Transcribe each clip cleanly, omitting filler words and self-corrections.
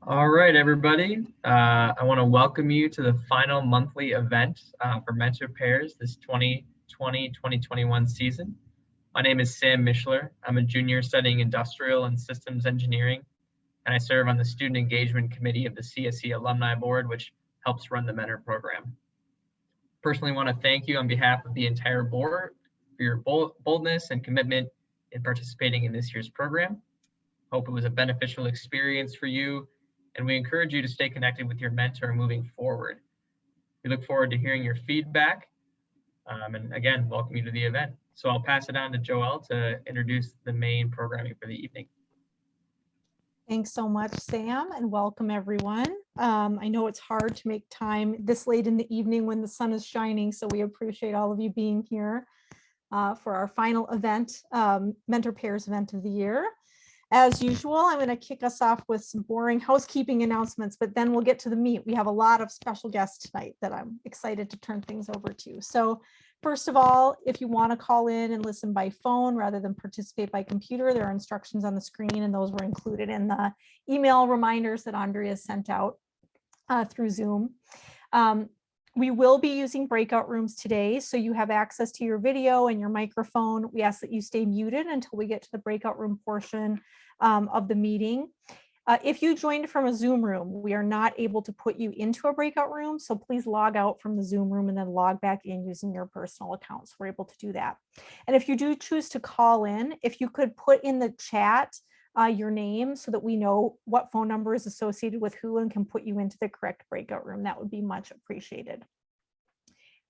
All right, everybody. I want to welcome you to the final monthly event for Mentor Pairs this 2020-2021 season. My name is Sam Mishler. I'm a junior studying industrial and systems engineering, and I serve on the Student Engagement Committee of the CSE Alumni Board, which helps run the Mentor program. Personally want to thank you on behalf of the entire board for your boldness and commitment in participating in this year's program. Hope it was a beneficial experience for you, and we encourage you to stay connected with your mentor moving forward. We look forward to hearing your feedback, and again, welcome you to the event. So I'll pass it on to Joelle to introduce the main programming for the evening. Thanks so much, Sam, and welcome everyone. I know it's hard to make time this late in the evening when the sun is shining, so we appreciate all of you being here for our final event, Mentor Pairs event of the year. As usual, I'm going to kick us off with some boring housekeeping announcements, but then we'll get to the meat. We have a lot of special guests tonight that I'm excited to turn things over to. So first of all, if you want to call in and listen by phone rather than participate by computer, there are instructions on the screen, and those were included in the email reminders that Andrea sent out through Zoom. We will be using breakout rooms today, so you have access to your video and your microphone. We ask that you stay muted until we get to the breakout room portion of the meeting. If you joined from a Zoom room, we are not able to put you into a breakout room, so please log out from the Zoom room and then log back in using your personal account, so we're able to do that. And if you do choose to call in, if you could put in the chat your name so that we know what phone number is associated with who and can put you into the correct breakout room, that would be much appreciated.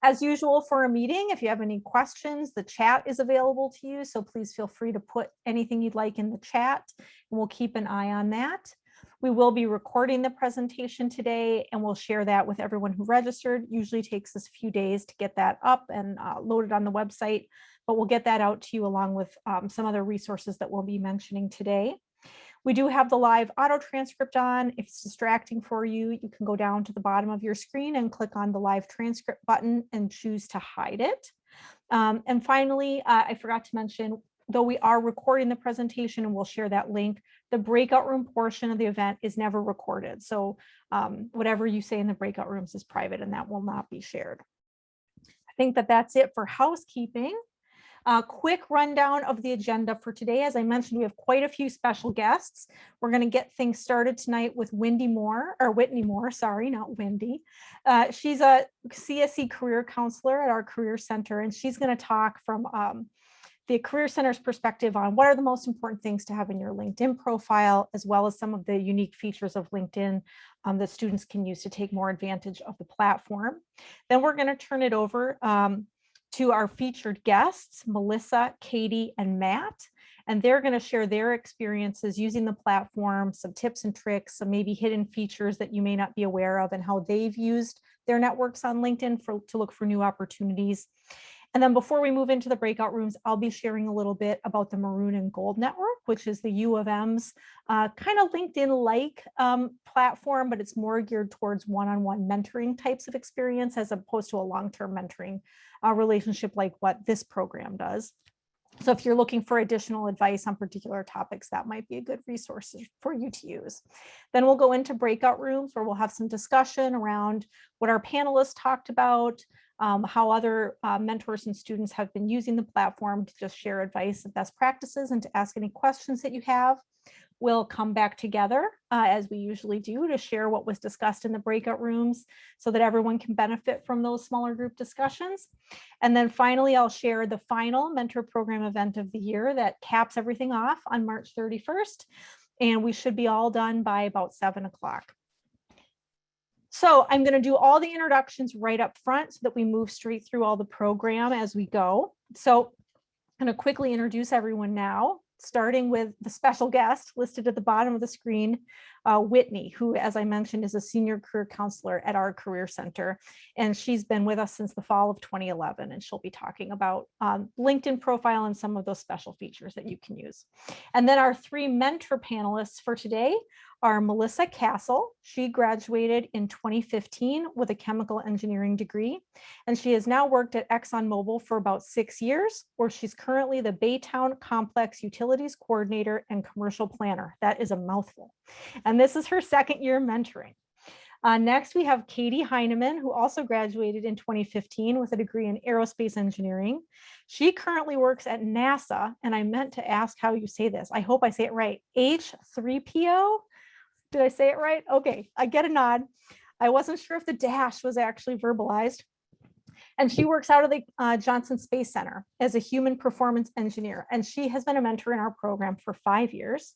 As usual for a meeting, if you have any questions, the chat is available to you, so please feel free to put anything you'd like in the chat, and we'll keep an eye on that. We will be recording the presentation today, and we'll share that with everyone who registered. Usually takes us a few days to get that up and loaded on the website, but we'll get that out to you along with some other resources that we'll be mentioning today. We do have the live auto transcript on. If it's distracting for you, you can go down to the bottom of your screen and click on the live transcript button and choose to hide it. And finally, I forgot to mention, though we are recording the presentation and we'll share that link, the breakout room portion of the event is never recorded. So whatever you say in the breakout rooms is private and that will not be shared. I think that that's it for housekeeping. A quick rundown of the agenda for today. As I mentioned, we have quite a few special guests. We're going to get things started tonight with Whitney Moore, sorry, not Wendy. She's a CSE career counselor at our Career Center, and she's going to talk from the Career Center's perspective on what are the most important things to have in your LinkedIn profile, as well as some of the unique features of LinkedIn that students can use to take more advantage of the platform. Then we're going to turn it over to our featured guests, Melissa, Katie, and Matt, and they're going to share their experiences using the platform, some tips and tricks, some maybe hidden features that you may not be aware of, and how they've used their networks on LinkedIn to look for new opportunities. And then before we move into the breakout rooms, I'll be sharing a little bit about the Maroon and Gold Network, which is the U of M's kind of LinkedIn-like platform, but it's more geared towards one-on-one mentoring types of experience as opposed to a long-term mentoring relationship like what this program does. So if you're looking for additional advice on particular topics, that might be a good resource for you to use. Then we'll go into breakout rooms where we'll have some discussion around what our panelists talked about, how other mentors and students have been using the platform to just share advice and best practices and to ask any questions that you have. We'll come back together as we usually do to share what was discussed in the breakout rooms so that everyone can benefit from those smaller group discussions. And then finally, I'll share the final mentor program event of the year that caps everything off on March 31st. And we should be all done by about 7 o'clock. So I'm going to do all the introductions right up front so that we move straight through all the program as we go. So I'm going to quickly introduce everyone now, starting with the special guest listed at the bottom of the screen, Whitney, who, as I mentioned, is a senior career counselor at our Career Center. And she's been with us since the fall of 2011, and she'll be talking about LinkedIn profile and some of those special features that you can use. And then our three mentor panelists for today are Melissa Castle. She graduated in 2015 with a chemical engineering degree, and she has now worked at ExxonMobil for about 6 years, where she's currently the Baytown Complex Utilities Coordinator and Commercial Planner. That is a mouthful. And this is her second year mentoring. Next, we have Katie Heineman, who also graduated in 2015 with a degree in aerospace engineering. She currently works at NASA, and I meant to ask how you say this. I hope I say it right. H3PO? Did I say it right? Okay, I get a nod. I wasn't sure if the dash was actually verbalized. And she works out of the Johnson Space Center as a human performance engineer. And she has been a mentor in our program for 5 years.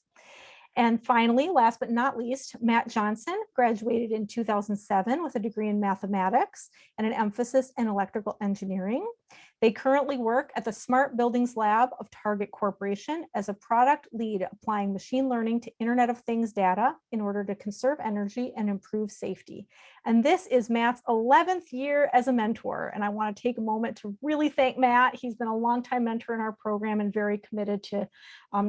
And finally, last but not least, Matt Johnson graduated in 2007 with a degree in mathematics and an emphasis in electrical engineering. They currently work at the Smart Buildings Lab of Target Corporation as a product lead, applying machine learning to Internet of Things data in order to conserve energy and improve safety. And this is Matt's 11th year as a mentor. And I want to take a moment to really thank Matt. He's been a longtime mentor in our program and very committed to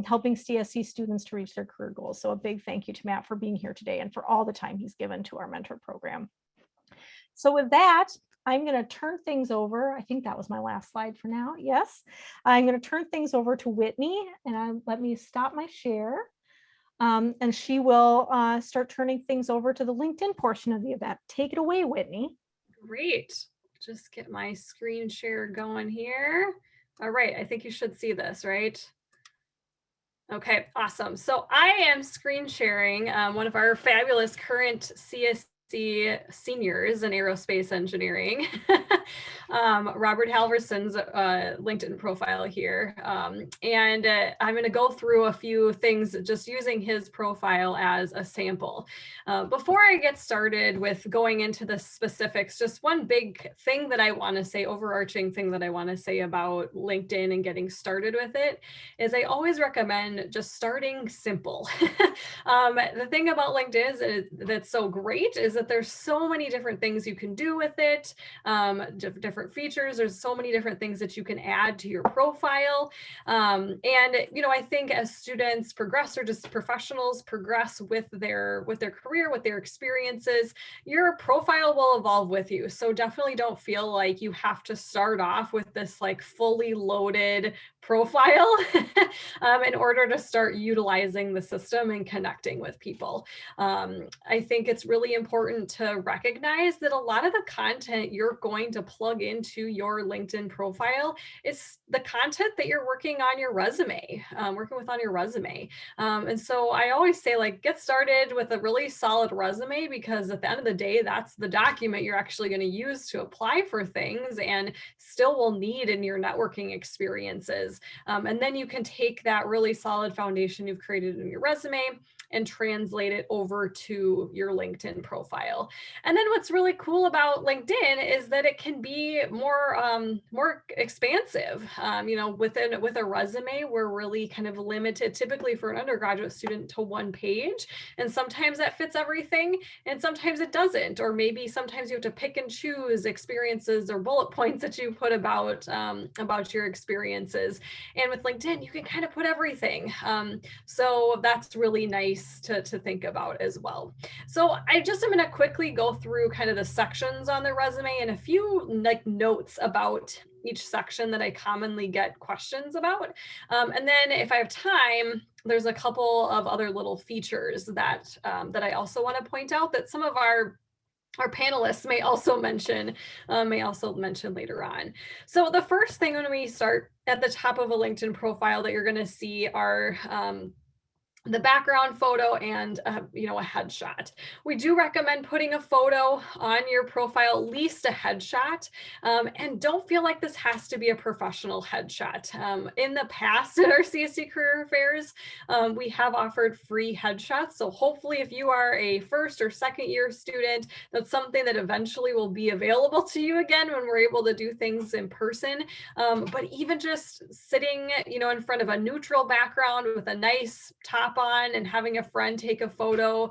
helping CSC students to reach their career goals. So a big thank you to Matt for being here today and for all the time he's given to our mentor program. So with that, I'm going to turn things over. I think that was my last slide for now. Yes, I'm going to turn things over to Whitney, and let me stop my share. And she will start turning things over to the LinkedIn portion of the event. Take it away, Whitney. Great. Just get my screen share going here. All right, I think you should see this, right? Okay, awesome. So I am screen sharing one of our fabulous current CSC seniors in aerospace engineering, Robert Halverson's LinkedIn profile here. And I'm going to go through a few things just using his profile as a sample. Before I get started with going into the specifics, just one big thing that I want to say, overarching thing that I want to say about LinkedIn and getting started with it is I always recommend just starting simple. The thing about LinkedIn is that's so great is that there's so many different things you can do with it, different features. There's so many different things that you can add to your profile. And, you know, I think as students progress or just professionals progress with their career, with their experiences, your profile will evolve with you. So definitely don't feel like you have to start off with this like fully loaded profile in order to start utilizing the system and connecting with people. I think it's really important to recognize that a lot of the content you're going to plug into your LinkedIn profile is the content that you're working on your resume, working with on your resume. And so I always say, like, get started with a really solid resume, because at the end of the day, that's the document you're actually going to use to apply for things and still will need in your networking experiences. And then you can take that really solid foundation you've created in your resume and translate it over to your LinkedIn profile. And then what's really cool about LinkedIn is that it can be more expansive. You know, with a resume, we're really kind of limited typically for an undergraduate student to one page. And sometimes that fits everything and sometimes it doesn't. Or maybe sometimes you have to pick and choose experiences or bullet points that you put about your experiences. And with LinkedIn, you can kind of put everything. So that's really nice to think about as well. So I just am going to quickly go through kind of the sections on the resume and a few like notes about each section that I commonly get questions about. And then if I have time, there's a couple of other little features that I also want to point out that some of our panelists may also mention later on. So the first thing when we start at the top of a LinkedIn profile that you're going to see are the background photo and you know, a headshot. We do recommend putting a photo on your profile, at least a headshot, and don't feel like this has to be a professional headshot. In the past at our CSC Career Fairs, we have offered free headshots. So hopefully if you are a first or second year student, that's something that eventually will be available to you again when we're able to do things in person. But even just sitting, you know, in front of a neutral background with a nice top on and having a friend take a photo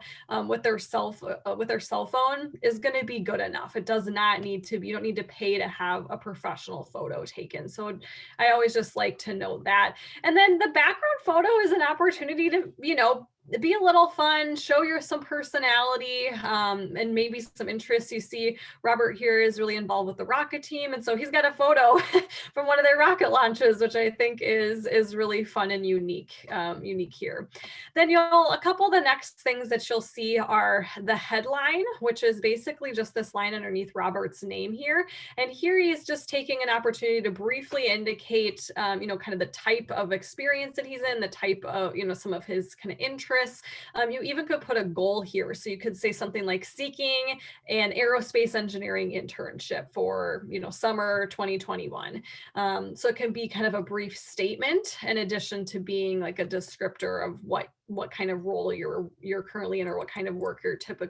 with their cell phone is going to be good enough. It does not need to be, you don't need to pay to have a professional photo taken. So I always just like to note that. And then the background photo is an opportunity to, you know, be a little fun, show your some personality, and maybe some interests. You see Robert here is really involved with the rocket team, and so he's got a photo from one of their rocket launches, which I think is really fun and unique here. Then a couple of the next things that you'll see are the headline, which is basically just this line underneath Robert's name here. And here he's just taking an opportunity to briefly indicate, kind of the type of experience that he's in, the type of, some of his kind of interests. You even could put a goal here. So you could say something like seeking an aerospace engineering internship for, summer 2021. So it can be kind of a brief statement in addition to being like a descriptor of what kind of role you're currently in or what kind of work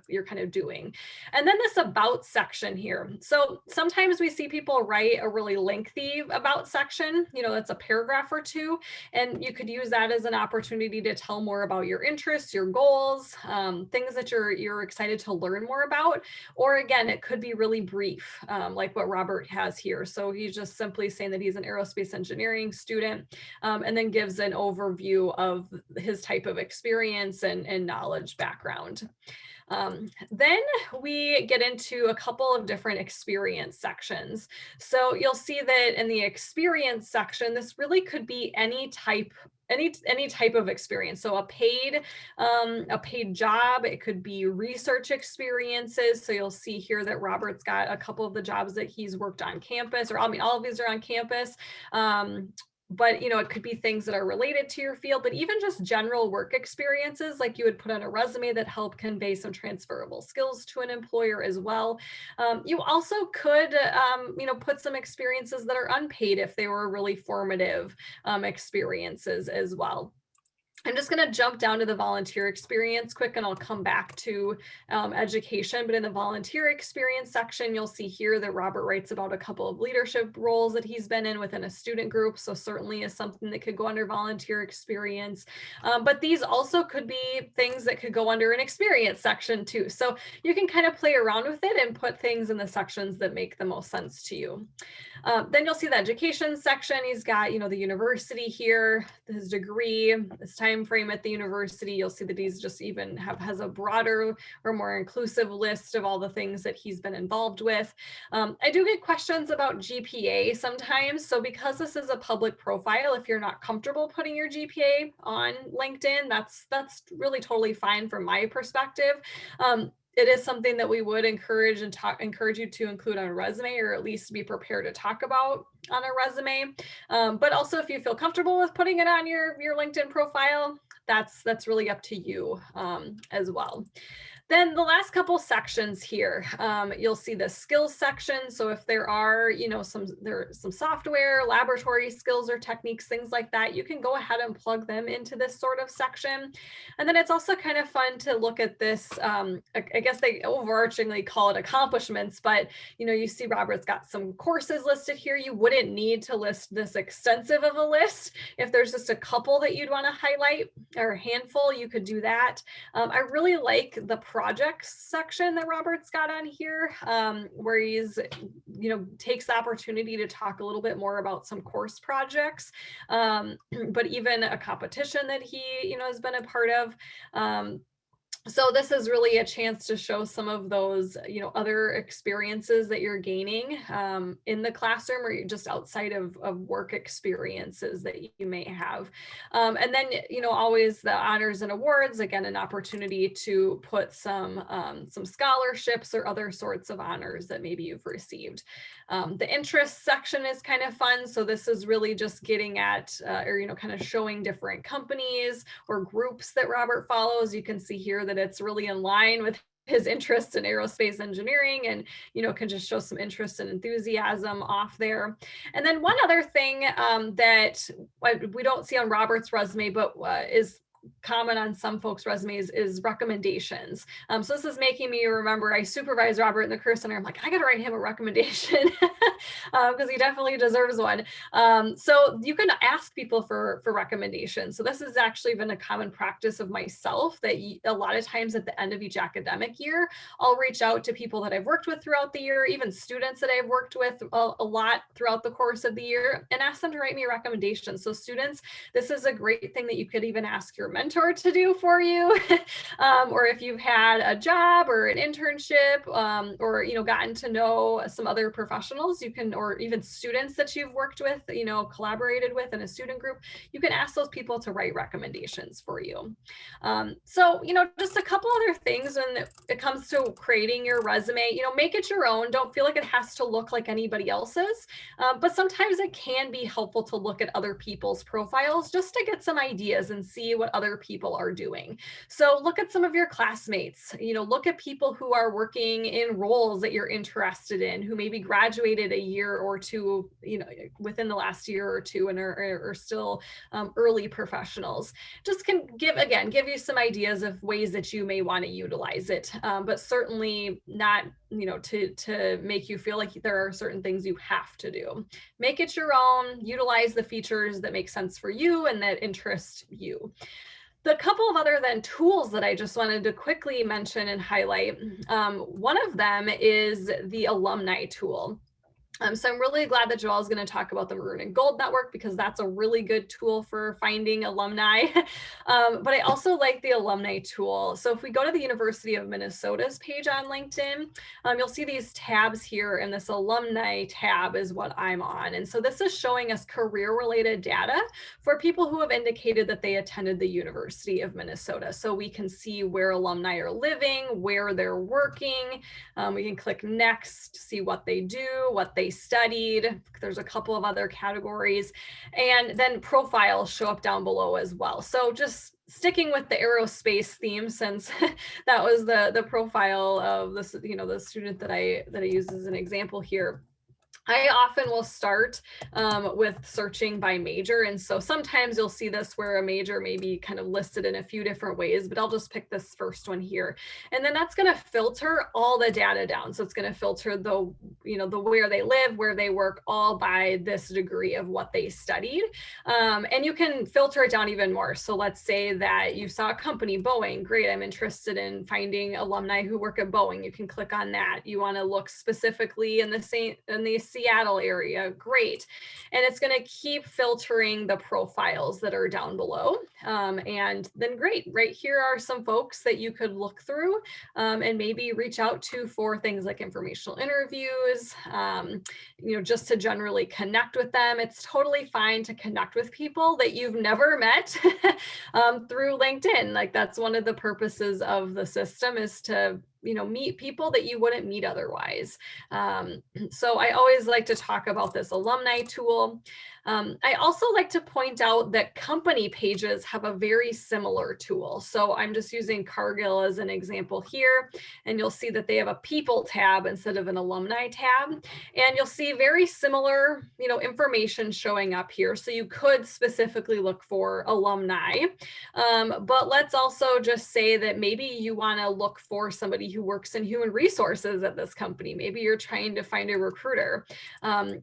you're kind of doing. And then this about section here. So sometimes we see people write a really lengthy about section, that's a paragraph or two, and you could use that as an opportunity to tell more about your interests, your goals, things that you're excited to learn more about. Or again, it could be really brief, like what Robert has here. So he's just simply saying that he's an aerospace engineering student, and then gives an overview of his type of experience and knowledge background. Then we get into a couple of different experience sections. So you'll see that in the experience section, this really could be any type of experience. So a paid job, it could be research experiences. So you'll see here that Robert's got a couple of the jobs that he's worked on campus, or all of these are on campus. But it could be things that are related to your field, but even just general work experiences, like you would put on a resume that help convey some transferable skills to an employer as well. You also could, put some experiences that are unpaid if they were really formative experiences as well. I'm just going to jump down to the volunteer experience quick, and I'll come back to education. But in the volunteer experience section, you'll see here that Robert writes about a couple of leadership roles that he's been in within a student group. So certainly is something that could go under volunteer experience. But these also could be things that could go under an experience section too. So you can kind of play around with it and put things in the sections that make the most sense to you. Then you'll see the education section. He's got, the university here, his degree, his time frame at the university. You'll see that he's just even has a broader or more inclusive list of all the things that he's been involved with. I do get questions about GPA sometimes. So because this is a public profile, if you're not comfortable putting your GPA on LinkedIn, that's really totally fine from my perspective. It is something that we would encourage you to include on a resume, or at least be prepared to talk about on a resume. But also, if you feel comfortable with putting it on your LinkedIn profile, that's really up to you as well. Then the last couple sections here, you'll see the skills section. So if there are, some software, laboratory skills or techniques, things like that, you can go ahead and plug them into this sort of section. And then it's also kind of fun to look at this. I guess they overarchingly call it accomplishments, but you see Robert's got some courses listed here. You wouldn't need to list this extensive of a list. If there's just a couple that you'd want to highlight, or a handful, you could do that. I really like the projects section that Robert's got on here, where he's, takes the opportunity to talk a little bit more about some course projects, but even a competition that he, has been a part of. So this is really a chance to show some of those, other experiences that you're gaining in the classroom, or just outside of work experiences that you may have. And then, always the honors and awards, again, an opportunity to put some scholarships or other sorts of honors that maybe you've received. The interest section is kind of fun. So this is really just getting at, or, kind of showing different companies or groups that Robert follows. You can see here that it's really in line with his interest in aerospace engineering, and can just show some interest and enthusiasm off there. And then one other thing that we don't see on Robert's resume, but is common on some folks' resumes, is recommendations. So this is making me remember I supervise Robert in the Career Center. I'm like, I got to write him a recommendation because he definitely deserves one. So you can ask people for recommendations. So this has actually been a common practice of myself, that a lot of times at the end of each academic year, I'll reach out to people that I've worked with throughout the year, even students that I've worked with a lot throughout the course of the year, and ask them to write me a recommendation. So students, this is a great thing that you could even ask your mentor to do for you, or if you've had a job or an internship, or, you know, gotten to know some other professionals, you can, or even students that you've worked with, you know, collaborated with in a student group, you can ask those people to write recommendations for you. So, you know, just a couple other things when it comes to creating your resume, you know, make it your own. Don't feel like it has to look like anybody else's, but sometimes it can be helpful to look at other people's profiles just to get some ideas and see what other people are doing. So look at some of your classmates, you know, look at people who are working in roles that you're interested in, who maybe graduated a year or two, you know, within the last year or two and are still early professionals. Just can give you some ideas of ways that you may want to utilize it, but certainly not, you know, to make you feel like there are certain things you have to do. Make it your own, utilize the features that make sense for you and that interest you. The couple of other then tools that I just wanted to quickly mention and highlight, one of them is the alumni tool. So I'm really glad that Joelle is going to talk about the Maroon and Gold Network, because that's a really good tool for finding alumni. But I also like the alumni tool. So if we go to the University of Minnesota's page on LinkedIn, you'll see these tabs here, and this alumni tab is what I'm on. And so this is showing us career-related data for people who have indicated that they attended the University of Minnesota. So we can see where alumni are living, where they're working. We can click next, see what they do, what they studied. There's a couple of other categories, and then profiles show up down below as well. So just sticking with the aerospace theme, since that was the profile of this, you know, the student that I use as an example here. I often will start with searching by major. And so sometimes you'll see this where a major may be kind of listed in a few different ways, but I'll just pick this first one here. And then that's going to filter all the data down. So it's going to filter the, you know, the where they live, where they work, all by this degree of what they studied. And you can filter it down even more. So let's say that you saw a company, Boeing. Great, I'm interested in finding alumni who work at Boeing. You can click on that. You want to look specifically in the Seattle area, great. And it's going to keep filtering the profiles that are down below. And then great, right here are some folks that you could look through and maybe reach out to for things like informational interviews, you know, just to generally connect with them. It's totally fine to connect with people that you've never met through LinkedIn. Like, that's one of the purposes of the system, is to, you know, meet people that you wouldn't meet otherwise. So I always like to talk about this alumni tool. I also like to point out that company pages have a very similar tool. So I'm just using Cargill as an example here, and you'll see that they have a people tab instead of an alumni tab. And you'll see very similar, you know, information showing up here. So you could specifically look for alumni, but let's also just say that maybe you want to look for somebody who works in human resources at this company. Maybe you're trying to find a recruiter.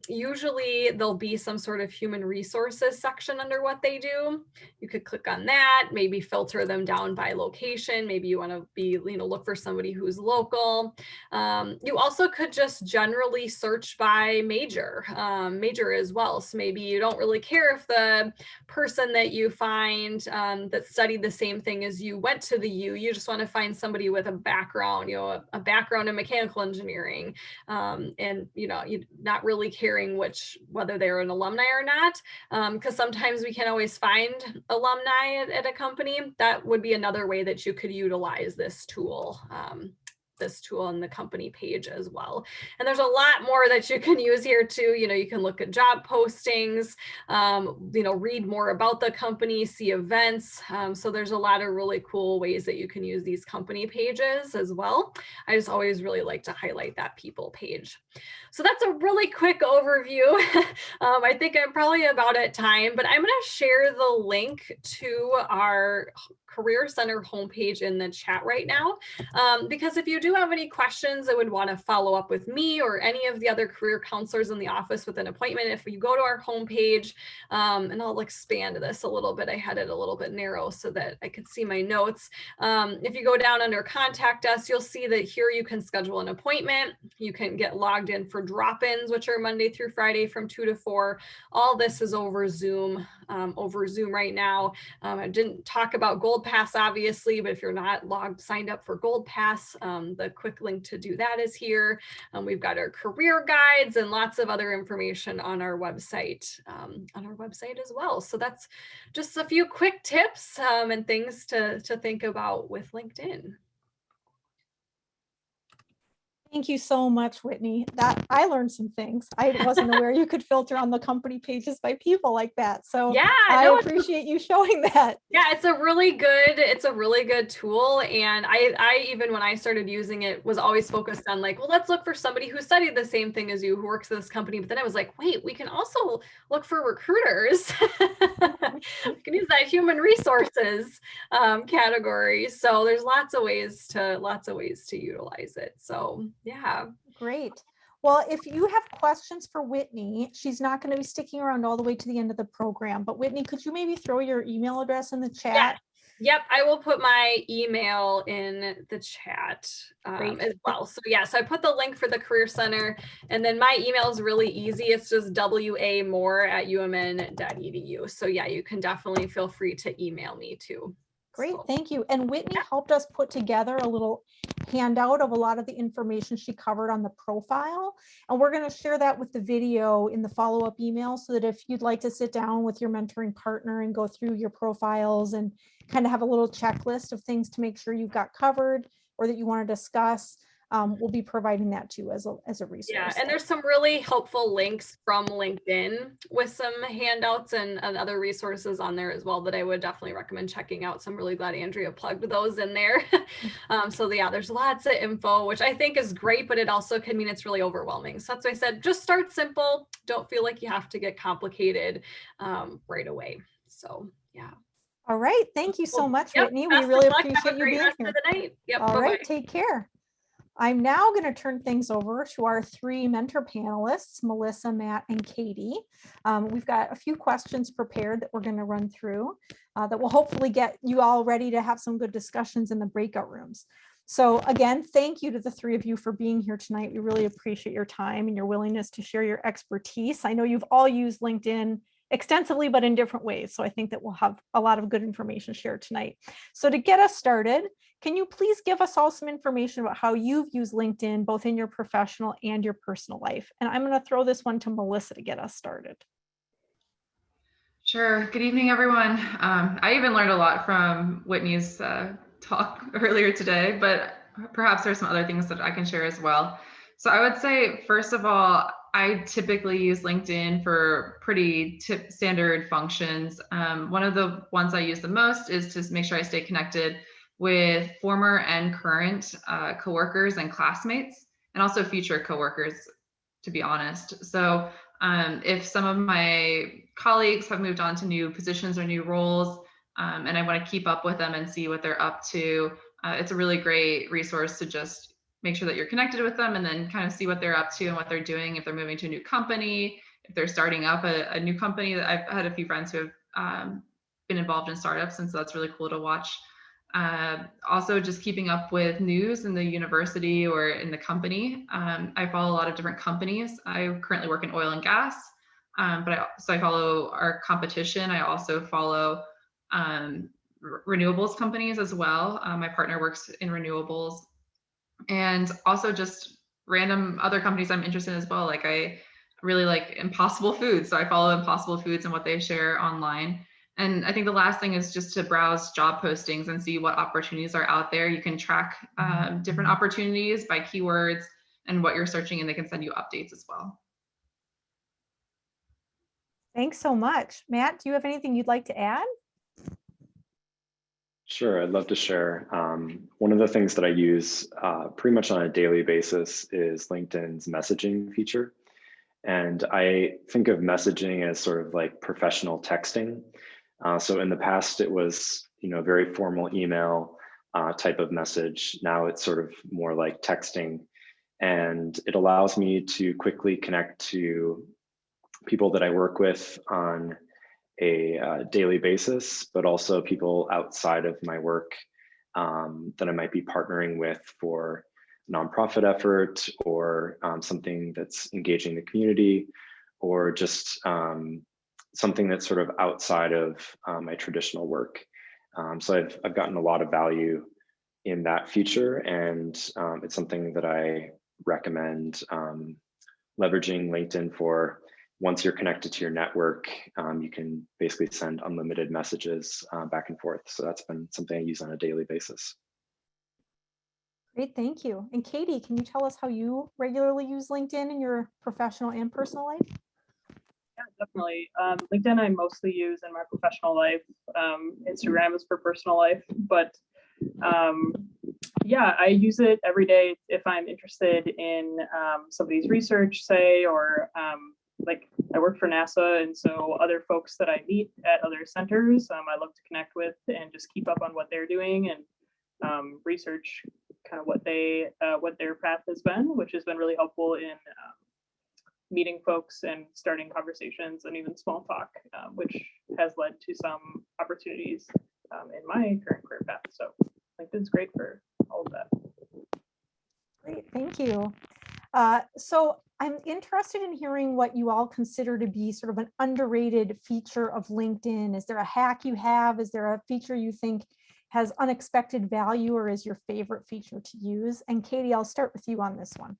Usually there'll be some sort of human resources section under what they do. You could click on that, maybe filter them down by location. Maybe you want to be, you know, look for somebody who's local. You also could just generally search by major as well. So maybe you don't really care if the person that you find that studied the same thing as you went to the U. You just want to find somebody with a background, you know, a background in mechanical engineering, and, you know, you're not really caring whether they're an alumni or not, because sometimes we can always find alumni at a company. That would be another way that you could utilize this tool. On the company page as well. And there's a lot more that you can use here too. You know, you can look at job postings, you know, read more about the company, see events. So there's a lot of really cool ways that you can use these company pages as well. I just always really like to highlight that people page. So that's a really quick overview. I think I'm probably about at time, but I'm going to share the link to our Career Center homepage in the chat right now, because if you do have any questions that would want to follow up with me or any of the other career counselors in the office with an appointment, if you go to our homepage, and I'll expand this a little bit, I had it a little bit narrow so that I could see my notes. If you go down under contact us, you'll see that here you can schedule an appointment. You can get logged in for drop-ins, which are Monday through Friday from 2 to 4. All this is over Zoom. over Zoom right now. I didn't talk about Gold Pass, obviously, but if you're not signed up for Gold Pass, the quick link to do that is here. We've got our career guides and lots of other information on our website as well. So that's just a few quick tips and things to think about with LinkedIn. Thank you so much, Whitney. That I learned some things. I wasn't aware you could filter on the company pages by people like that. So yeah, I appreciate you showing that. Yeah, it's a really good tool. And I even when I started using it was always focused on like, well, let's look for somebody who studied the same thing as you, who works at this company. But then I was like, wait, we can also look for recruiters. We can use that human resources category. So there's lots of ways to utilize it. So yeah. Great. Well, if you have questions for Whitney, she's not going to be sticking around all the way to the end of the program. But Whitney, could you maybe throw your email address in the chat? Yep, I will put my email in the chat as well. So yeah, so I put the link for the Career Center, and then my email is really easy. It's just wamore@umn.edu. So yeah, you can definitely feel free to email me too. Great, So, thank you. And Whitney helped us put together a little handout of a lot of the information she covered on the profile. And we're going to share that with the video in the follow-up email so that if you'd like to sit down with your mentoring partner and go through your profiles and kind of have a little checklist of things to make sure you've got covered or that you want to discuss, we'll be providing that too as a resource. Yeah, and there's some really helpful links from LinkedIn with some handouts and other resources on there as well that I would definitely recommend checking out. So I'm really glad Andrea plugged those in there. So yeah, there's lots of info, which I think is great, but it also can mean it's really overwhelming. So that's why I said, just start simple. Don't feel like you have to get complicated right away. So yeah. All right. Thank you so much, Yep, Whitney. We really appreciate you being rest here. of the night. Yep, all right. Take care. I'm now going to turn things over to our three mentor panelists, Melissa, Matt, and Katie. We've got a few questions prepared that we're going to run through that will hopefully get you all ready to have some good discussions in the breakout rooms. So again, thank you to the three of you for being here tonight. We really appreciate your time and your willingness to share your expertise. I know you've all used LinkedIn extensively, but in different ways. So I think that we'll have a lot of good information shared tonight. So to get us started, can you please give us all some information about how you've used LinkedIn, both in your professional and your personal life? And I'm going to throw this one to Melissa to get us started. Sure. Good evening, everyone. I even learned a lot from Whitney's talk earlier today, but perhaps there's some other things that I can share as well. So I would say, first of all, I typically use LinkedIn for pretty standard functions. One of the ones I use the most is to make sure I stay connected with former and current coworkers and classmates, and also future coworkers, to be honest. So if some of my colleagues have moved on to new positions or new roles, and I want to keep up with them and see what they're up to, it's a really great resource to just make sure that you're connected with them and then kind of see what they're up to and what they're doing, if they're moving to a new company, if they're starting up a new company. That I've had a few friends who have been involved in startups, and so that's really cool to watch. Also just keeping up with news in the university or in the company. I follow a lot of different companies. I currently work in oil and gas, so I follow our competition. I also follow renewables companies as well. My partner works in renewables, and also just random other companies I'm interested in as well. Like I really like Impossible Foods, so I follow Impossible Foods and what they share online. And I think the last thing is just to browse job postings and see what opportunities are out there. You can track different opportunities by keywords and what you're searching, and they can send you updates as well. Thanks so much. Matt, do you have anything you'd like to add? Sure, I'd love to share. One of the things that I use pretty much on a daily basis is LinkedIn's messaging feature. And I think of messaging as sort of like professional texting. So in the past, it was, very formal email type of message. Now it's sort of more like texting. And it allows me to quickly connect to people that I work with on a daily basis, but also people outside of my work that I might be partnering with for a nonprofit effort or something that's engaging the community, or just something that's sort of outside of my traditional work. So I've gotten a lot of value in that feature, and it's something that I recommend leveraging LinkedIn for. Once you're connected to your network, you can basically send unlimited messages back and forth. So that's been something I use on a daily basis. Great, thank you. And Katie, can you tell us how you regularly use LinkedIn in your professional and personal life? Yeah, definitely. LinkedIn I mostly use in my professional life. Instagram is for personal life, but yeah, I use it every day if I'm interested in somebody's research, say, or like I work for NASA, and so other folks that I meet at other centers, I love to connect with and just keep up on what they're doing and research kind of what their path has been, which has been really helpful in meeting folks and starting conversations and even small talk, which has led to some opportunities in my current career path. So LinkedIn's great for all of that. Great, thank you. So I'm interested in hearing what you all consider to be sort of an underrated feature of LinkedIn. Is there a hack you have? Is there a feature you think has unexpected value or is your favorite feature to use? And Katie, I'll start with you on this one.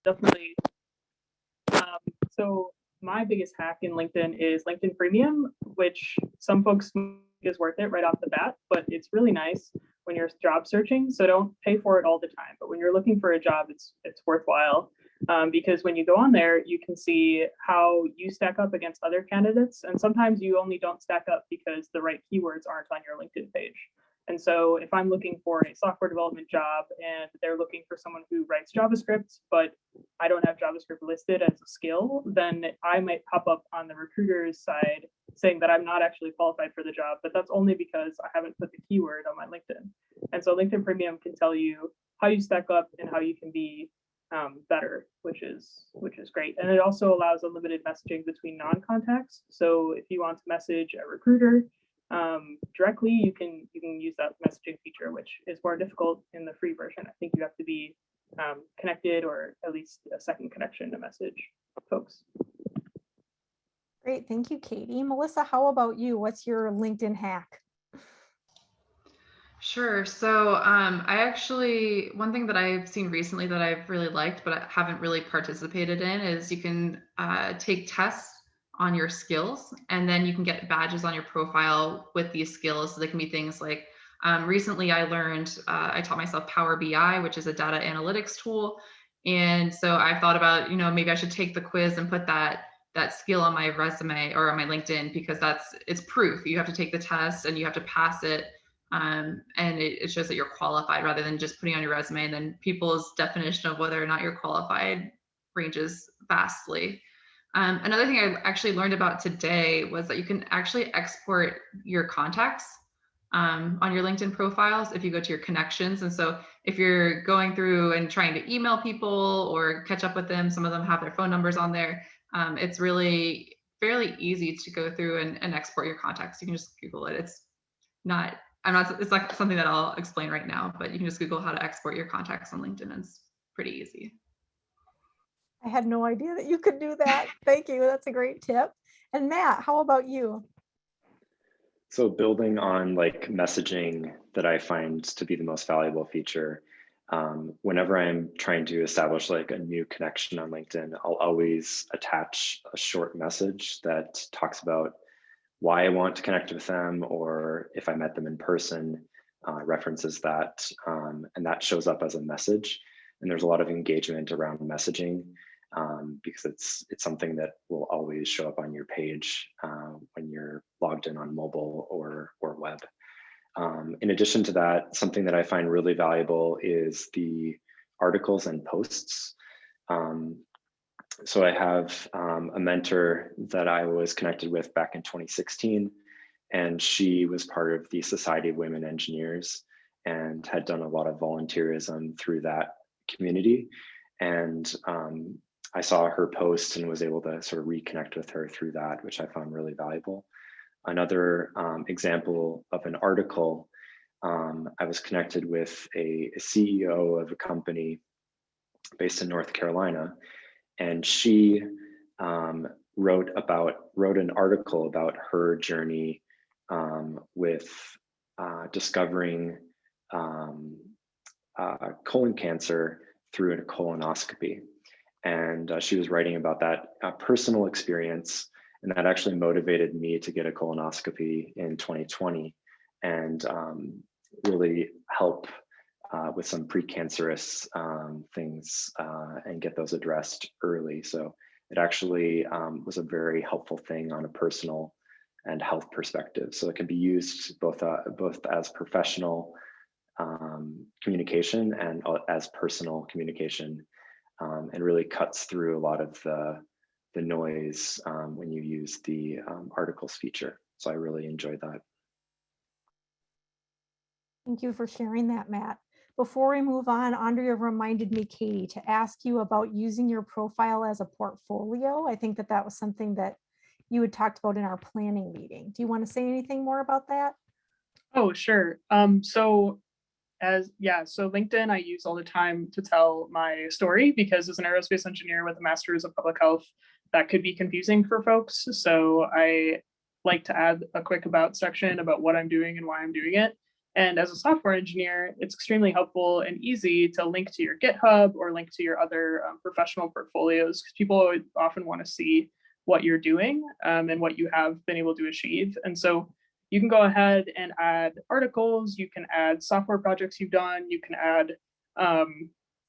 Definitely. So my biggest hack in LinkedIn is LinkedIn Premium, which some folks is worth it right off the bat, but it's really nice when you're job searching. So don't pay for it all the time, but when you're looking for a job, it's worthwhile because when you go on there, you can see how you stack up against other candidates. And sometimes you only don't stack up because the right keywords aren't on your LinkedIn page. And so if I'm looking for a software development job and they're looking for someone who writes JavaScript, but I don't have JavaScript listed as a skill, then I might pop up on the recruiter's side saying that I'm not actually qualified for the job, but that's only because I haven't put the keyword on my LinkedIn. And so LinkedIn Premium can tell you how you stack up and how you can be better, which is great. And it also allows unlimited messaging between non-contacts. So if you want to message a recruiter directly, you can use that messaging feature, which is more difficult in the free version. I think you have to be connected or at least a second connection to message folks. Great, thank you, Katie. Melissa, how about you? What's your LinkedIn hack? Sure. So one thing that I've seen recently that I've really liked, but I haven't really participated in is you can take tests on your skills, and then you can get badges on your profile with these skills. So they can be things like, recently I learned, I taught myself Power BI, which is a data analytics tool. And so I thought about, maybe I should take the quiz and put that skill on my resume or on my LinkedIn, because it's proof. You have to take the test and you have to pass it. And it shows that you're qualified rather than just putting on your resume. And then people's definition of whether or not you're qualified ranges vastly. Another thing I actually learned about today was that you can actually export your contacts on your LinkedIn profiles if you go to your connections. And so if you're going through and trying to email people or catch up with them, some of them have their phone numbers on there. It's really fairly easy to go through and export your contacts. You can just Google it. It's not something that I'll explain right now, but you can just Google how to export your contacts on LinkedIn, and it's pretty easy. I had no idea that you could do that. Thank you. That's a great tip. And Matt, how about you? So building on like messaging that I find to be the most valuable feature, whenever I'm trying to establish like a new connection on LinkedIn, I'll always attach a short message that talks about why I want to connect with them, or if I met them in person, references that, and that shows up as a message. And there's a lot of engagement around messaging because it's something that will always show up on your page when you're logged in on mobile or web. In addition to that, something that I find really valuable is the articles and posts. So I have a mentor that I was connected with back in 2016, and she was part of the Society of Women Engineers and had done a lot of volunteerism through that community. And I saw her post and was able to sort of reconnect with her through that, which I found really valuable. Another example of an article, I was connected with a CEO of a company based in North Carolina, and she wrote an article about her journey with discovering colon cancer through a colonoscopy. And she was writing about that personal experience, and that actually motivated me to get a colonoscopy in 2020 and really help with some precancerous things and get those addressed early. So it actually was a very helpful thing on a personal and health perspective. So it can be used both as professional communication and as personal communication, and really cuts through a lot of the noise when you use the articles feature. So I really enjoyed that. Thank you for sharing that, Matt. Before we move on, Andrea reminded me, Katie, to ask you about using your profile as a portfolio. I think that was something that you had talked about in our planning meeting. Do you want to say anything more about that? Oh, sure. So LinkedIn I use all the time to tell my story, because as an aerospace engineer with a master's of public health, that could be confusing for folks. So I like to add a quick about section about what I'm doing and why I'm doing it. And as a software engineer, it's extremely helpful and easy to link to your GitHub or link to your other professional portfolios, because people often want to see what you're doing and what you have been able to achieve. And so you can go ahead and add articles, you can add software projects you've done, you can add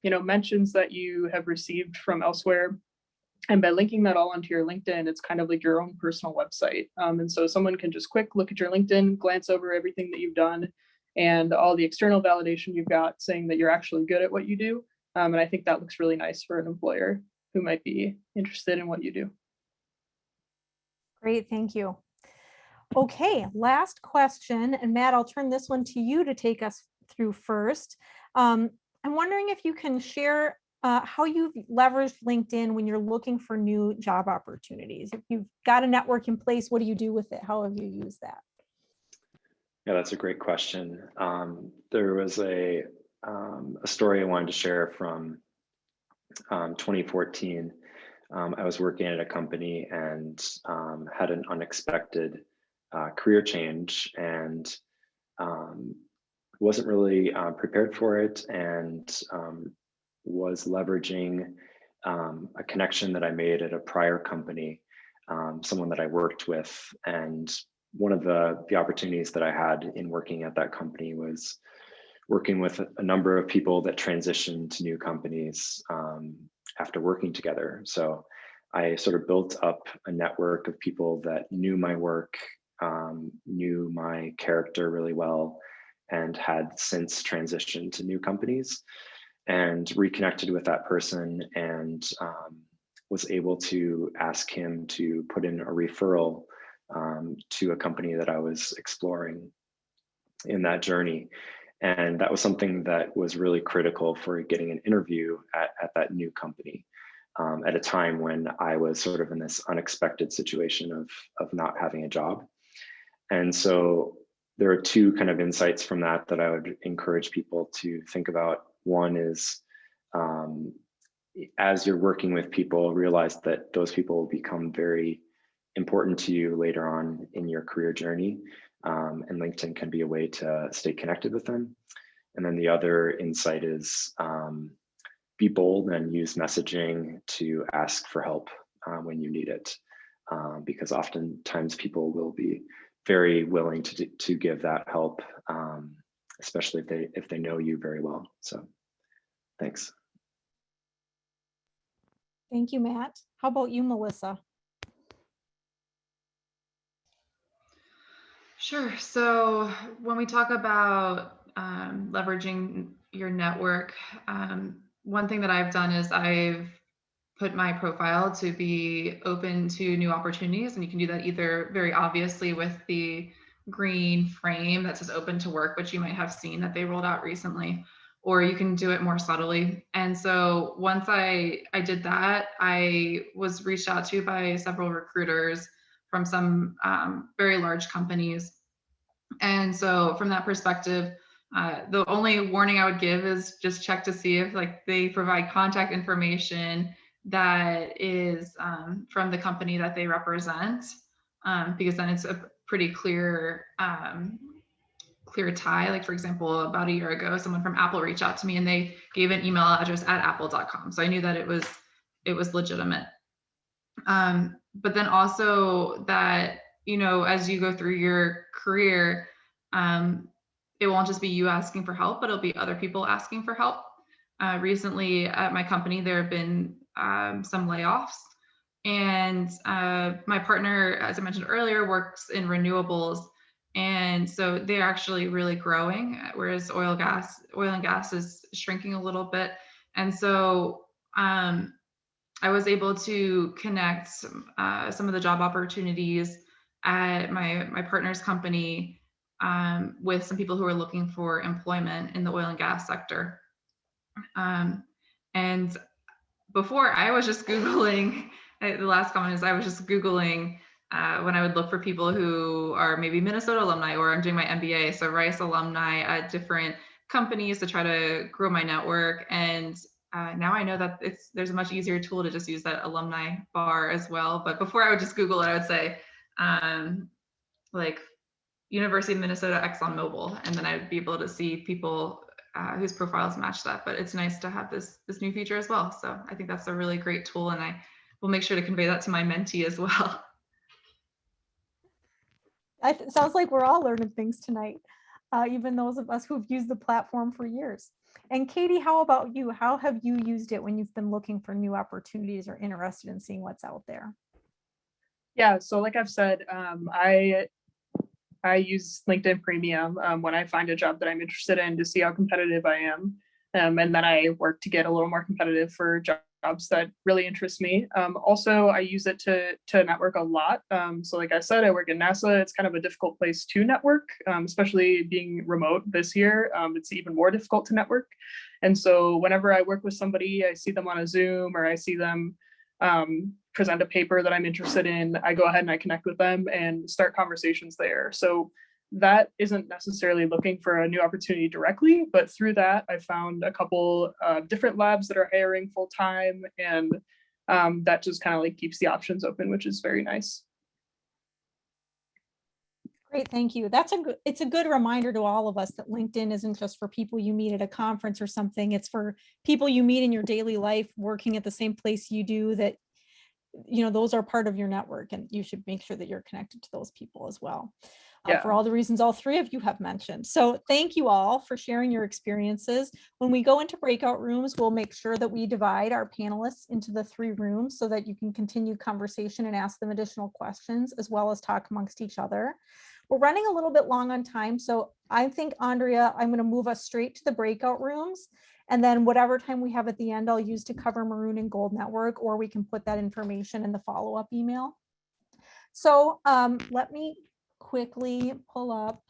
mentions that you have received from elsewhere. And by linking that all onto your LinkedIn, it's kind of like your own personal website. And so someone can just quick look at your LinkedIn, glance over everything that you've done and all the external validation you've got saying that you're actually good at what you do. And I think that looks really nice for an employer who might be interested in what you do. Great, thank you. Okay, last question. And Matt, I'll turn this one to you to take us through first. I'm wondering if you can share how you've leveraged LinkedIn when you're looking for new job opportunities. If you've got a network in place, what do you do with it? How have you used that? Yeah, that's a great question. There was a story I wanted to share from 2014. I was working at a company and had an unexpected career change, and wasn't really prepared for it, and was leveraging a connection that I made at a prior company, someone that I worked with. And one of the opportunities that I had in working at that company was working with a number of people that transitioned to new companies after working together. So I sort of built up a network of people that knew my work, knew my character really well, and had since transitioned to new companies, and reconnected with that person, and was able to ask him to put in a referral to a company that I was exploring in that journey. And that was something that was really critical for getting an interview at that new company at a time when I was sort of in this unexpected situation of not having a job. And so there are two kind of insights from that I would encourage people to think about. One is, as you're working with people, realize that those people will become very important to you later on in your career journey. And LinkedIn can be a way to stay connected with them. And then the other insight is be bold and use messaging to ask for help when you need it. Because oftentimes people will be very willing to give that help, especially if they know you very well. So thanks. Thank you, Matt. How about you, Melissa? Sure. So when we talk about leveraging your network, one thing that I've done is I've put my profile to be open to new opportunities. And you can do that either very obviously with the green frame that says open to work, which you might have seen that they rolled out recently, or you can do it more subtly. And so once I did that, I was reached out to by several recruiters from some very large companies. And so from that perspective, the only warning I would give is just check to see if they provide contact information, that is from the company that they represent, because then it's a pretty clear clear tie. Like for example, about a year ago, someone from Apple reached out to me and they gave an email address at apple.com. So I knew that it was legitimate. But then also that, you know, as you go through your career, it won't just be you asking for help, but it'll be other people asking for help. Recently at my company, there have been some layoffs, and my partner, as I mentioned earlier, works in renewables. And so they're actually really growing, whereas oil and gas is shrinking a little bit. And so I was able to connect some of the job opportunities at my partner's company with some people who are looking for employment in the oil and gas sector. And before, I was just Googling, the last comment is I was just Googling when I would look for people who are maybe Minnesota alumni, or I'm doing my MBA, so Rice alumni at different companies to try to grow my network. And now I know that there's a much easier tool to just use that alumni bar as well. But before, I would just Google it. I would say like University of Minnesota ExxonMobil, and then I'd be able to see people whose profiles match that. But it's nice to have this new feature as well. So I think that's a really great tool, and I will make sure to convey that to my mentee as well. It sounds like we're all learning things tonight, even those of us who've used the platform for years. And Katie, how about you? How have you used it when you've been looking for new opportunities or interested in seeing what's out there? Yeah, so like I've said, I use LinkedIn Premium when I find a job that I'm interested in to see how competitive I am. And then I work to get a little more competitive for jobs that really interest me. Also, I use it to network a lot. So like I said, I work at NASA. It's kind of a difficult place to network, especially being remote this year. It's even more difficult to network. And so whenever I work with somebody, I see them on a Zoom, or I see them present a paper that I'm interested in, I go ahead and I connect with them and start conversations there. So that isn't necessarily looking for a new opportunity directly, but through that, I found a couple different labs that are hiring full time, and that just kind of like keeps the options open, which is very nice. Great, thank you. It's a good reminder to all of us that LinkedIn isn't just for people you meet at a conference or something. It's for people you meet in your daily life, working at the same place you do, that, you know, those are part of your network, and you should make sure that you're connected to those people as well. For all the reasons all three of you have mentioned. So thank you all for sharing your experiences. When we go into breakout rooms, we'll make sure that we divide our panelists into the 3 rooms so that you can continue conversation and ask them additional questions, as well as talk amongst each other. We're running a little bit long on time, so I think, Andrea, I'm going to move us straight to the breakout rooms, and then whatever time we have at the end, I'll use to cover Maroon and Gold Network, or we can put that information in the follow-up email. So let me quickly pull up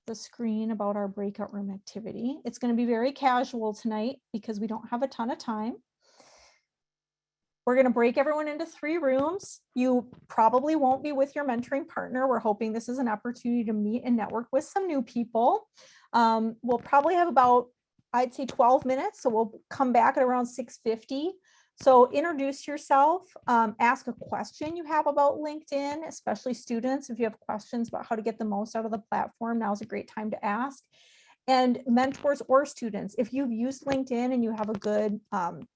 the screen about our breakout room activity. It's going to be very casual tonight because we don't have a ton of time. We're going to break everyone into 3 rooms. You probably won't be with your mentoring partner. We're hoping this is an opportunity to meet and network with some new people. We'll probably have about, I'd say, 12 minutes. So we'll come back at around 6:50. So introduce yourself, ask a question you have about LinkedIn, especially students. If you have questions about how to get the most out of the platform, now's a great time to ask. And mentors or students, if you've used LinkedIn and you have a good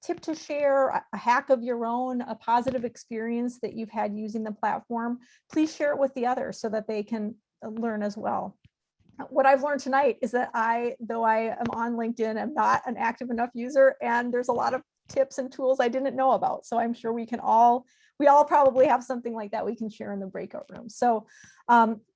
tip to share, a hack of your own, a positive experience that you've had using the platform, please share it with the others so that they can learn as well. What I've learned tonight is that though I am on LinkedIn, I'm not an active enough user, and there's a lot of tips and tools I didn't know about. So I'm sure we all probably have something like that we can share in the breakout room. So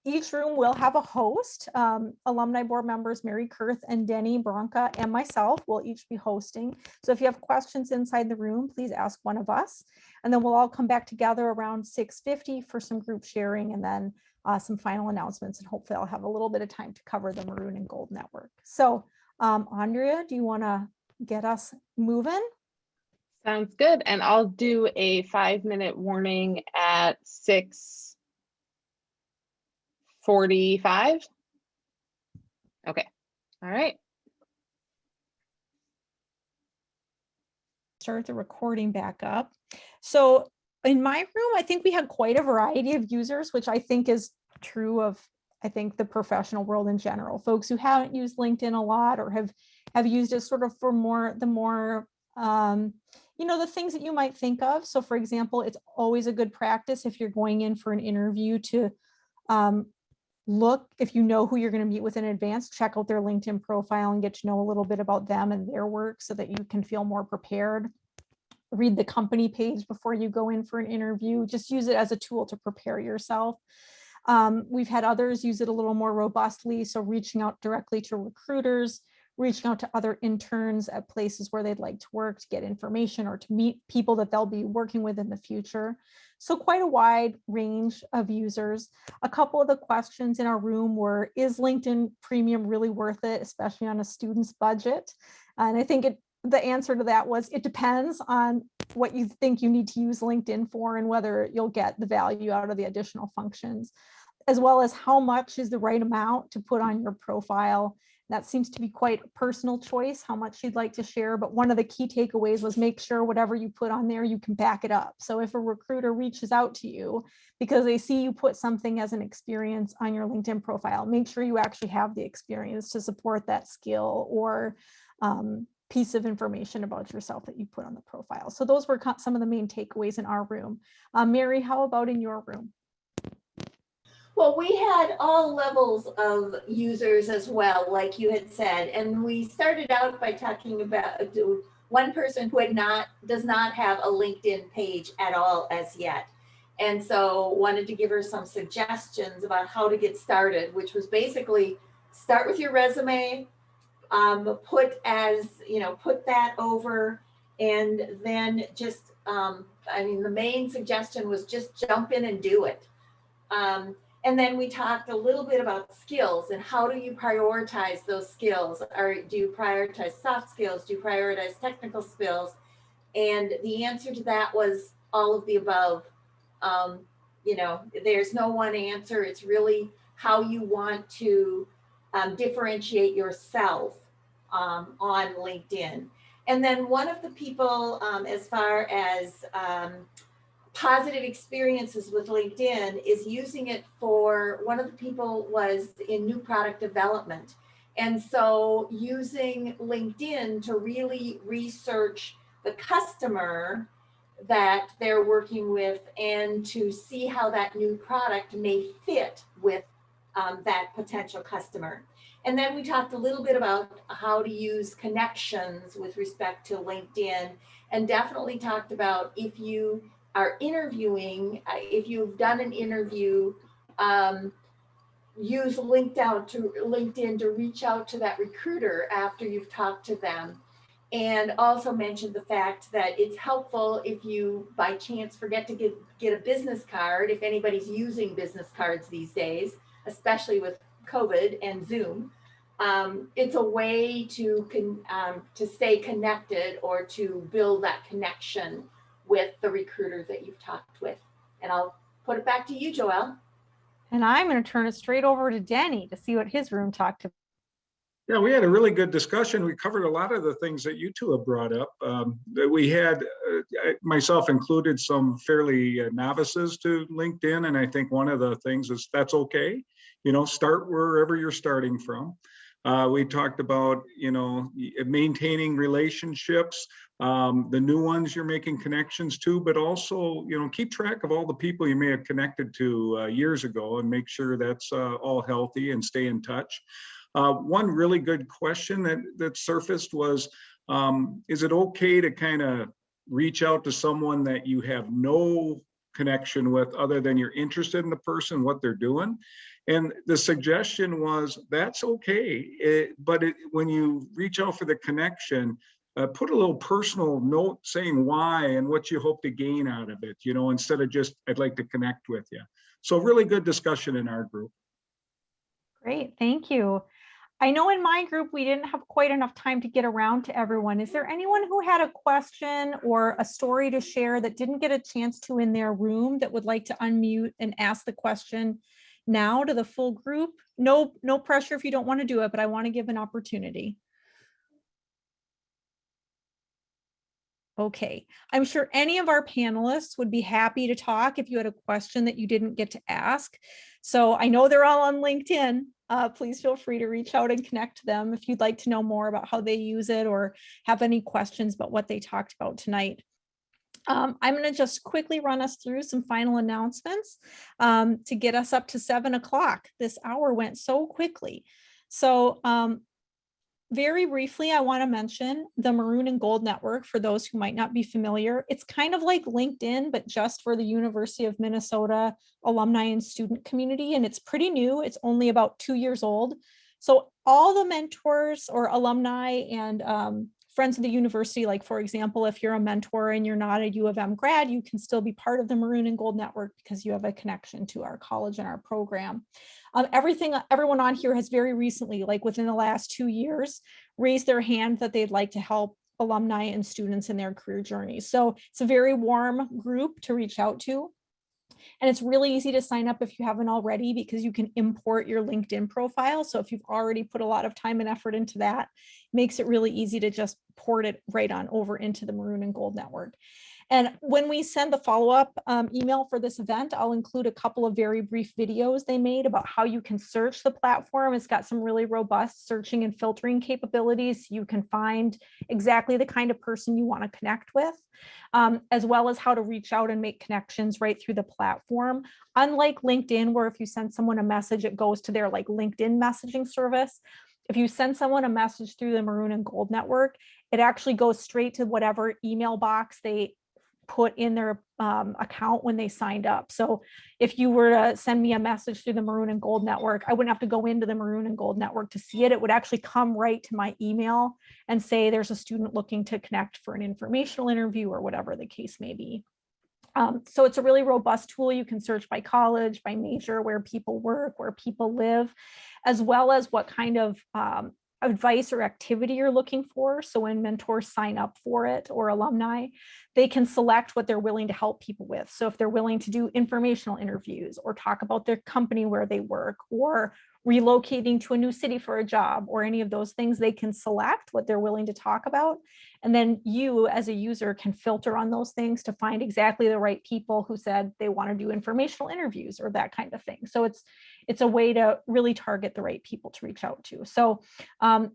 each room will have a host. Alumni board members Mary Kurth and Denny Bronca and myself will each be hosting. So if you have questions inside the room, please ask one of us. And then we'll all come back together around 6:50 for some group sharing, and then some final announcements. And hopefully I'll have a little bit of time to cover the Maroon and Gold Network. So Andrea, do you want to get us moving? Sounds good. And I'll do a 5-minute warning at 6:45. Okay. All right. start the recording back up. So in my room, I think we had quite a variety of users, which I think is true of, I think, the professional world in general. Folks who haven't used LinkedIn a lot or have used it sort of for the more the things that you might think of. So for example, it's always a good practice if you're going in for an interview to look, if you know who you're going to meet with in advance, check out their LinkedIn profile and get to know a little bit about them and their work so that you can feel more prepared. Read the company page before you go in for an interview. Just use it as a tool to prepare yourself. We've had others use it a little more robustly. So reaching out directly to recruiters, reaching out to other interns at places where they'd like to work to get information or to meet people that they'll be working with in the future. So quite a wide range of users. A couple of the questions in our room were, is LinkedIn Premium really worth it, especially on a student's budget? And I think the answer to that was, it depends on what you think you need to use LinkedIn for and whether you'll get the value out of the additional functions, as well as how much is the right amount to put on your profile. That seems to be quite a personal choice, how much you'd like to share. But one of the key takeaways was make sure whatever you put on there, you can back it up. So if a recruiter reaches out to you because they see you put something as an experience on your LinkedIn profile, make sure you actually have the experience to support that skill or piece of information about yourself that you put on the profile. So those were some of the main takeaways in our room. Mary, how about in your room? Well, we had all levels of users as well, like you had said, and we started out by talking about one person who does not have a LinkedIn page at all as yet. And so wanted to give her some suggestions about how to get started, which was basically start with your resume, put that over, and then just, the main suggestion was just jump in and do it. And then we talked a little bit about skills and how do you prioritize those skills? Do you prioritize soft skills? Do you prioritize technical skills? And the answer to that was all of the above. There's no one answer. It's really how you want to differentiate yourself on LinkedIn. And then one of the people, as far as positive experiences with LinkedIn, is using it for, one of the people was in new product development. And so using LinkedIn to really research the customer that they're working with and to see how that new product may fit with that potential customer. And then we talked a little bit about how to use connections with respect to LinkedIn, and definitely talked about if you are interviewing, if you've done an interview, use LinkedIn to reach out to that recruiter after you've talked to them. And also mentioned the fact that it's helpful if you by chance forget to get a business card, if anybody's using business cards these days, especially with COVID and Zoom. It's a way to stay connected or to build that connection with the recruiter that you've talked with. And I'll put it back to you, Joelle. And I'm going to turn it straight over to Denny to see what his room talked about. Yeah, we had a really good discussion. We covered a lot of the things that you two have brought up. We had, myself included, some fairly novices to LinkedIn. And I think one of the things is that's okay. Start wherever you're starting from. We talked about, maintaining relationships, the new ones you're making connections to, but also, keep track of all the people you may have connected to years ago and make sure that's all healthy and stay in touch. One really good question that surfaced was, is it okay to kind of reach out to someone that you have no connection with other than you're interested in the person, what they're doing? And the suggestion was that's okay, but when you reach out for the connection, put a little personal note saying why and what you hope to gain out of it, instead of just, I'd like to connect with you. So really good discussion in our group. Great, thank you. I know in my group, we didn't have quite enough time to get around to everyone. Is there anyone who had a question or a story to share that didn't get a chance to in their room that would like to unmute and ask the question now to the full group? No pressure if you don't want to do it, but I want to give an opportunity. Okay, I'm sure any of our panelists would be happy to talk if you had a question that you didn't get to ask. So I know they're all on LinkedIn. Please feel free to reach out and connect to them if you'd like to know more about how they use it or have any questions about what they talked about tonight. I'm going to just quickly run us through some final announcements to get us up to 7 o'clock. This hour went so quickly. So very briefly, I want to mention the Maroon and Gold Network for those who might not be familiar. It's kind of like LinkedIn, but just for the University of Minnesota alumni and student community. And it's pretty new. It's only about 2 years old. So all the mentors or alumni and friends of the university, like for example, if you're a mentor and you're not a U of M grad, you can still be part of the Maroon and Gold Network because you have a connection to our college and our program. Everyone on here has very recently, like within the last 2 years, raised their hand that they'd like to help alumni and students in their career journeys. So it's a very warm group to reach out to. And it's really easy to sign up if you haven't already, because you can import your LinkedIn profile. So if you've already put a lot of time and effort into that, it makes it really easy to just port it right on over into the Maroon and Gold Network. And when we send the follow-up email for this event, I'll include a couple of very brief videos they made about how you can search the platform. It's got some really robust searching and filtering capabilities. You can find exactly the kind of person you want to connect with, as well as how to reach out and make connections right through the platform. Unlike LinkedIn, where if you send someone a message, it goes to their like LinkedIn messaging service. If you send someone a message through the Maroon and Gold Network, it actually goes straight to whatever email box they put in their account when they signed up. So if you were to send me a message through the Maroon and Gold Network, I wouldn't have to go into the Maroon and Gold Network to see it. It would actually come right to my email and say there's a student looking to connect for an informational interview or whatever the case may be. So it's a really robust tool. You can search by college, by major, where people work, where people live, as well as what kind of advice or activity you're looking for. So when mentors sign up for it or alumni, they can select what they're willing to help people with. So if they're willing to do informational interviews or talk about their company where they work or relocating to a new city for a job or any of those things, they can select what they're willing to talk about. And then you as a user can filter on those things to find exactly the right people who said they want to do informational interviews or that kind of thing. So it's a way to really target the right people to reach out to. So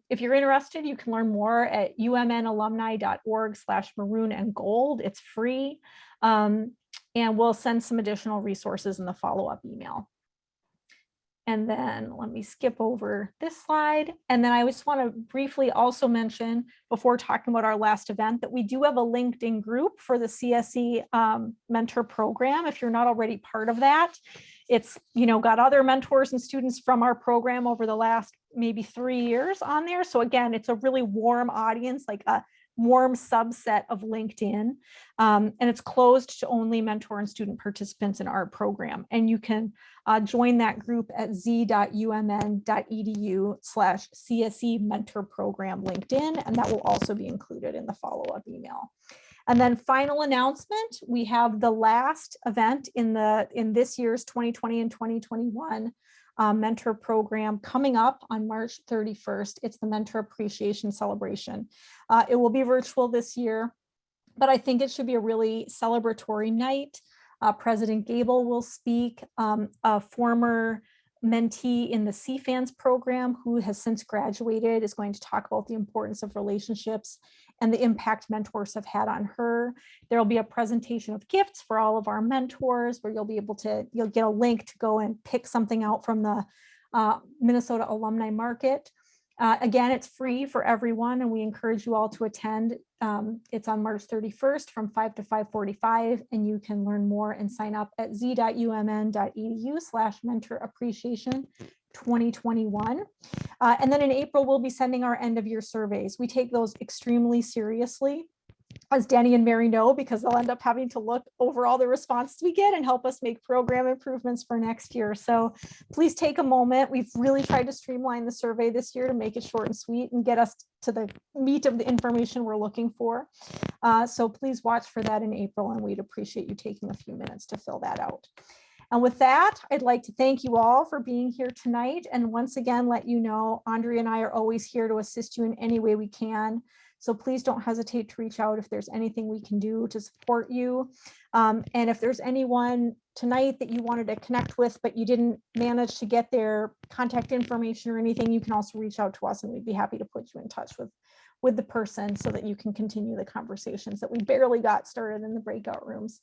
if you're interested, you can learn more at umnalumni.org/maroon and gold. It's free. And we'll send some additional resources in the follow-up email. And then let me skip over this slide. And then I just want to briefly also mention before talking about our last event that we do have a LinkedIn group for the CSE mentor program. If you're not already part of that, it's, got other mentors and students from our program over the last maybe 3 years on there. So again, it's a really warm audience, like a warm subset of LinkedIn. And it's closed to only mentor and student participants in our program. And you can join that group at z.umn.edu/CSE mentor program LinkedIn. And that will also be included in the follow-up email. And then final announcement, we have the last event in this year's 2020 and 2021 mentor program coming up on March 31st. It's the Mentor Appreciation Celebration. It will be virtual this year, but I think it should be a really celebratory night. President Gable will speak. A former mentee in the CFANS program who has since graduated is going to talk about the importance of relationships and the impact mentors have had on her. There'll be a presentation of gifts for all of our mentors where you'll get a link to go and pick something out from the Minnesota Alumni Market. Again, it's free for everyone and we encourage you all to attend. It's on March 31st from 5 to 5:45 and you can learn more and sign up at z.umn.edu/mentor appreciation 2021. And then in April, we'll be sending our end of year surveys. We take those extremely seriously, as Danny and Mary know, because they'll end up having to look over all the responses we get and help us make program improvements for next year. So please take a moment. We've really tried to streamline the survey this year to make it short and sweet and get us to the meat of the information we're looking for. So please watch for that in April and we'd appreciate you taking a few minutes to fill that out. And with that, I'd like to thank you all for being here tonight. And once again, let you know, Andrea and I are always here to assist you in any way we can. So please don't hesitate to reach out if there's anything we can do to support you. And if there's anyone tonight that you wanted to connect with, but you didn't manage to get their contact information or anything, you can also reach out to us and we'd be happy to put you in touch with the person so that you can continue the conversations that we barely got started in the breakout rooms.